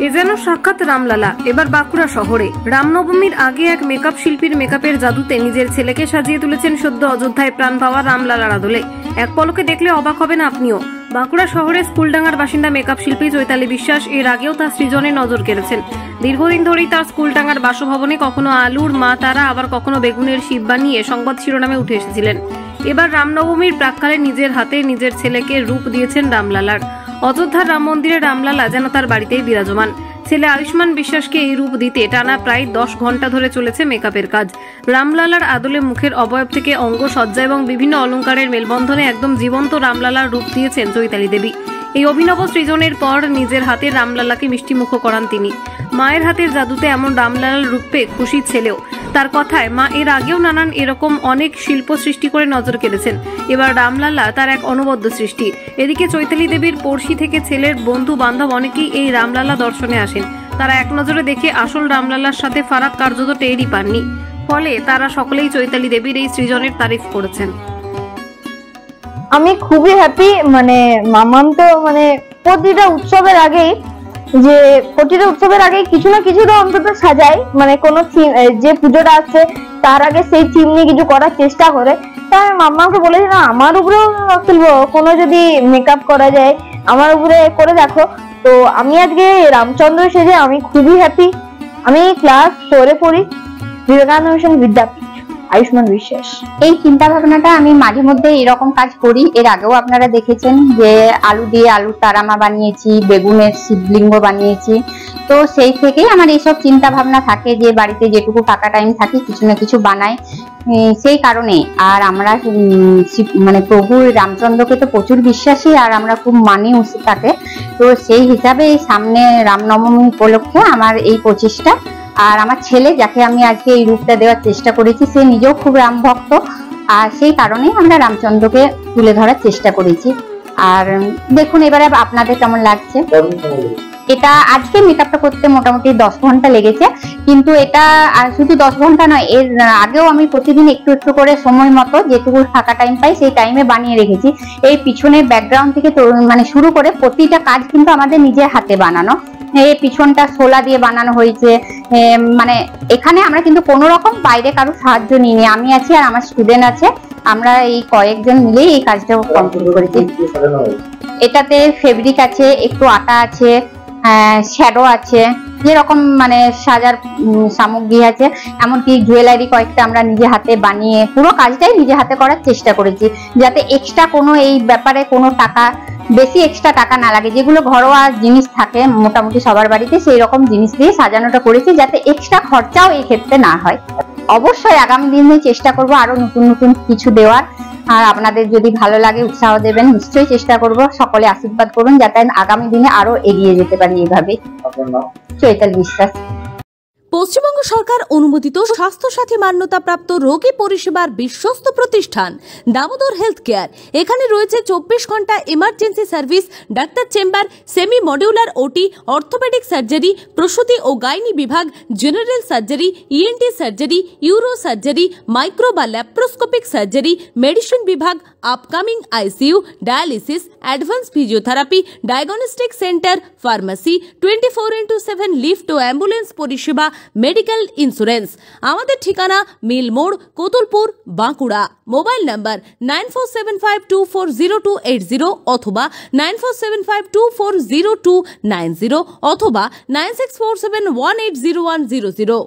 এ যেন সাক্ষাৎ রামলালা। এবার বাঁকুড়া শহরে রামনবমীর আগে এক মেকআপ শিল্পীর মেকআপের জাদুতে নিজের ছেলেকে সাজিয়ে তুলেছেন সদ্য অযোধ্যায় প্রাণ পাওয়া রামলালার আদলে। এক পলকে দেখলে অবাক হবেন আপনিও। বাঁকুড়া শহরের স্কুলডাঙ্গার বাসিন্দা মেকআপ শিল্পী চৈতালি বিশ্বাস এর আগেও তার সৃজনে নজর কেড়েছেন। দীর্ঘদিন ধরেই তার স্কুলডাঙ্গার বাসভবনে কখনো আলুর মা তারা, আবার কখনো বেগুনের শিব বানিয়ে সংবাদ শিরোনামে উঠে এসেছিলেন। এবার রামনবমীর প্রাক্কালে নিজের হাতে নিজের ছেলেকে রূপ দিয়েছেন রামলালার। অযোধ্যার রাম মন্দিরে রামলালা যেন তার বাড়িতেই বিরাজমান। ছেলে আয়ুষ্মান বিশ্বাসকে এই রূপ দিতে টানা প্রায় 10 ঘন্টা ধরে চলেছে মেকআপের কাজ। রামলালার আদলে মুখের অবয়ব থেকে অঙ্গ সজ্জা এবং বিভিন্ন অলংকারের মেলবন্ধনে একদম জীবন্ত রামলালার রূপ দিয়েছেন চৈতালি দেবী। এই অভিনব সৃজনের পর নিজের হাতে রামলালাকে মিষ্টিমুখ করান তিনি। মায়ের হাতের জাদুতে এমন রামলালার রূপ পেয়ে খুশি ছেলেও। তার কথায় মা এর আগেও নানান এরকম অনেক শিল্প সৃষ্টি করে নজর কেড়েছেন। এবার রামলালা তার এক অনবদ্য সৃষ্টি। এদিকে চৈতালি দেবীর পড়শি থেকে ছেলের বন্ধু বান্ধব অনেকেই এই রামলালা দর্শনে আসেন। তারা এক নজরে দেখে আসল রামলালার সাথে ফারাক কার্যত টেরই পাননি। ফলে তারা সকলেই চৈতালি দেবীর এই সৃজনের তারিফ করেছেন। আমি খুবই হ্যাপি। মামাম তো প্রতিটা উৎসবের আগেই কিছু না কিছু তো অন্তত সাজাই, কোনো যে পুজোটা আসছে তার আগে সেই থিম নিয়ে কিছু করার চেষ্টা করে। তা আমি মাম্মাকে বলেছি না, আমার উপরেও কোনো যদি মেকআপ করা যায় আমার উপরে করে দেখো। তো আমি আজকে রামচন্দ্র সেজে আমি খুবই হ্যাপি। আমি ক্লাস 4-এ পড়ি, বিবেকানন্দ মিশন বিদ্যাপীঠ, আয়ুষ্মান বিশ্বাস। এই চিন্তা ভাবনাটা আমি মাঝে মধ্যে এরকম কাজ করি। এর আগেও আপনারা দেখেছেন যে আলু দিয়ে আলুর তারামা বানিয়েছি, বেগুনের শিবলিঙ্গ বানিয়েছি। তো সেই থেকেই আমার এইসব চিন্তা ভাবনা থাকে যে বাড়িতে যেটুকু ফাঁকা টাইম থাকে কিছু না কিছু বানাই। সেই কারণে আর আমরা প্রভু রামচন্দ্রকে তো প্রচুর বিশ্বাসী, আর আমরা খুব মানি তাকে। তো সেই হিসাবে সামনে রামনবমী উপলক্ষে আমার এই প্রচেষ্টা। আর আমার ছেলে, যাকে আমি আজকে এই রূপটা দেওয়ার চেষ্টা করেছি, সে নিজেও খুব রাম ভক্ত, আর সেই কারণে আমরা রামচন্দ্রকে তুলে ধরার চেষ্টা করেছি। আর দেখুন এবারে আপনাদের কেমন লাগছে। এটা আজকে মেকআপটা করতে মোটামুটি 10 ঘন্টা লেগেছে, কিন্তু এটা আর শুধু 10 ঘন্টা নয়, এর আগেও আমি প্রতিদিন একটু একটু করে সময় মতো যেটুকু ফাঁকা টাইম পাই সেই টাইমে বানিয়ে রেখেছি। এই পিছনের ব্যাকগ্রাউন্ড থেকে শুরু করে প্রতিটা কাজ কিন্তু আমাদের নিজের হাতে বানানো। এই পিছনটা শোলা দিয়ে বানানো হয়েছে। এখানে আমরা কিন্তু কোনো রকম বাইরে কারো সাহায্য নিইনি। আমি আছি আর আমার স্টুডেন্ট আছে, আমরা এই কয়েকজন মিলেই এই কাজটা কমপ্লিট করেছি। এটাতে ফেব্রিক আছে, একটু আটা আছে, শ্যাডো আছে, যেরকম সাজার সামগ্রী আছে, এমনকি জুয়েলারি কয়েকটা আমরা নিজে হাতে বানিয়ে পুরো কাজটাই নিজে হাতে করার চেষ্টা করেছি, যাতে এক্সট্রা কোনো এই ব্যাপারে কোনো টাকা, বেশি এক্সট্রা টাকা না লাগে। যেগুলো ঘরোয়া জিনিস থাকে মোটামুটি সবার বাড়িতে, সেই রকম জিনিস দিয়ে সাজানোটা করেছি, যাতে এক্সট্রা খরচাও এই ক্ষেত্রে না হয়। অবশ্যই আগামী দিনে চেষ্টা করব আরো নতুন নতুন কিছু দেওয়ার। আর আপনাদের যদি ভালো লাগে উৎসাহ দেবেন, নিশ্চয়ই চেষ্টা করব। সকলে আশীর্বাদ করুন যাতে আগামী দিনে আরো এগিয়ে যেতে পারি এইভাবে। চৈতালি বিশ্বাস। পশ্চিমবঙ্গ সরকার অনুমোদিত স্বাস্থ্যসাথী মান্যতাপ্রাপ্ত রোগী পরিষেবার বিশ্বস্ত প্রতিষ্ঠান দামোদর হেলথ কেয়ার। এখানে রয়েছে 24 ঘন্টা emergency service, doctor chamber, semi modular OT, orthopaedic surgery, প্রসূতি ও গাইনি বিভাগ, general surgery, ENT surgery, uro surgery, micro বা ল্যাপ্রোস্কোপিক সার্জারি, মেডিসিন বিভাগ, upcoming ICU, dialysis, advance physiotherapy, diagnostic centre, pharmacy, 24x7 lift ও ambulance পরিষেবা, medical insurance. আমাদের ঠিকানা মিল মোড়, কোতুলপুর, বাঁকুড়া। মোবাইল নাম্বার 9475240280 অথবা 9475240290 অথবা 9647180100।